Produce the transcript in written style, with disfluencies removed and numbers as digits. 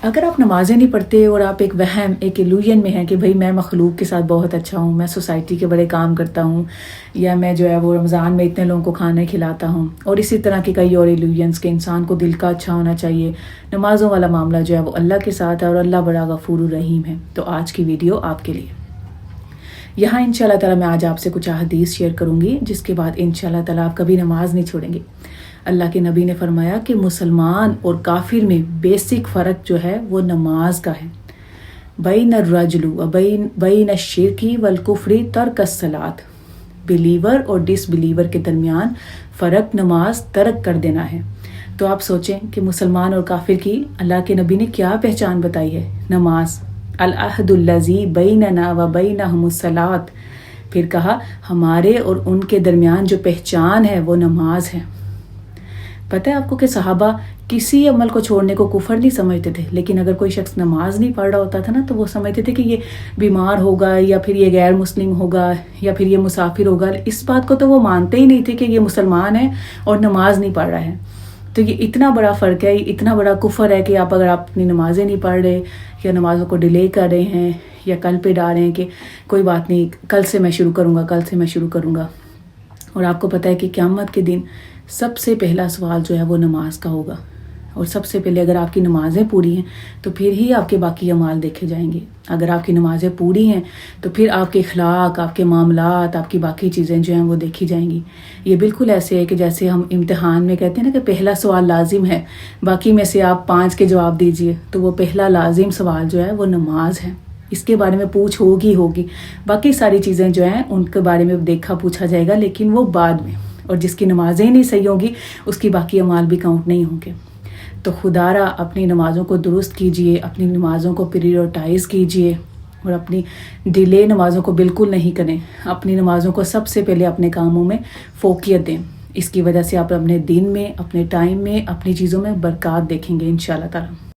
اگر آپ نمازیں نہیں پڑھتے اور آپ ایک وہم ایک ایلوژن میں ہیں کہ بھئی میں مخلوق کے ساتھ بہت اچھا ہوں، میں سوسائٹی کے بڑے کام کرتا ہوں، یا میں جو ہے وہ رمضان میں اتنے لوگوں کو کھانا کھلاتا ہوں، اور اسی طرح کے کئی اور ایلوژنس کہ انسان کو دل کا اچھا ہونا چاہیے، نمازوں والا معاملہ جو ہے وہ اللہ کے ساتھ ہے اور اللہ بڑا غفور الرحیم ہے، تو آج کی ویڈیو آپ کے لیے یہاں انشاءاللہ تعالیٰ میں آج آپ سے کچھ احادیث شیئر کروں گی، جس کے بعد انشاءاللہ تعالیٰ آپ کبھی نماز نہیں چھوڑیں گے۔ اللہ کے نبی نے فرمایا کہ مسلمان اور کافر میں بیسک فرق جو ہے وہ نماز کا ہے۔ بین الرجل و بین الشرک والکفر ترک الصلاۃ، بلیور اور ڈس بلیور کے درمیان فرق نماز ترک کر دینا ہے۔ تو آپ سوچیں کہ مسلمان اور کافر کی اللہ کے نبی نے کیا پہچان بتائی ہے؟ نماز، العہد الذی بیننا و بینہم الصلاۃ، پھر کہا ہمارے اور ان کے درمیان جو پہچان ہے وہ نماز ہے۔ پتہ ہے آپ کو کہ صحابہ کسی عمل کو چھوڑنے کو کفر نہیں سمجھتے تھے، لیکن اگر کوئی شخص نماز نہیں پڑھ رہا ہوتا تھا نا تو وہ سمجھتے تھے کہ یہ بیمار ہوگا، یا پھر یہ غیر مسلم ہوگا، یا پھر یہ مسافر ہوگا۔ اس بات کو تو وہ مانتے ہی نہیں تھے کہ یہ مسلمان ہے اور نماز نہیں پڑھ رہا ہے۔ تو یہ اتنا بڑا فرق ہے، اتنا بڑا کفر ہے کہ اگر آپ اپنی نمازیں نہیں پڑھ رہے یا نمازوں کو ڈیلے کر رہے ہیں یا کل پہ ڈال رہے ہیں کہ کوئی بات نہیں کل سے میں شروع کروں گا، اور آپ کو پتہ ہے کہ قیامت کے دن سب سے پہلا سوال جو ہے وہ نماز کا ہوگا، اور سب سے پہلے اگر آپ کی نمازیں پوری ہیں تو پھر ہی آپ کے باقی اعمال دیکھے جائیں گے۔ اگر آپ کی نمازیں پوری ہیں تو پھر آپ کے اخلاق، آپ کے معاملات، آپ کی باقی چیزیں جو ہیں وہ دیکھی جائیں گی۔ یہ بالکل ایسے ہے کہ جیسے ہم امتحان میں کہتے ہیں نا کہ پہلا سوال لازم ہے، باقی میں سے آپ 5 کے جواب دیجئے، تو وہ پہلا لازم سوال جو ہے وہ نماز ہے۔ اس کے بارے میں پوچھ ہوگی، باقی ساری چیزیں جو ہیں ان کے بارے میں پوچھا جائے گا، لیکن وہ بعد میں، اور جس کی نمازیں نہیں صحیح ہوں گی اس کی باقی اعمال بھی کاؤنٹ نہیں ہوں گے۔ تو خدا را اپنی نمازوں کو درست کیجئے، اپنی نمازوں کو پریورٹائز کیجئے، اور اپنی ڈیلے نمازوں کو بالکل نہیں کریں۔ اپنی نمازوں کو سب سے پہلے اپنے کاموں میں فوقیت دیں، اس کی وجہ سے آپ اپنے دن میں، اپنے ٹائم میں، اپنی چیزوں میں برکات دیکھیں گے انشاءاللہ تعالی۔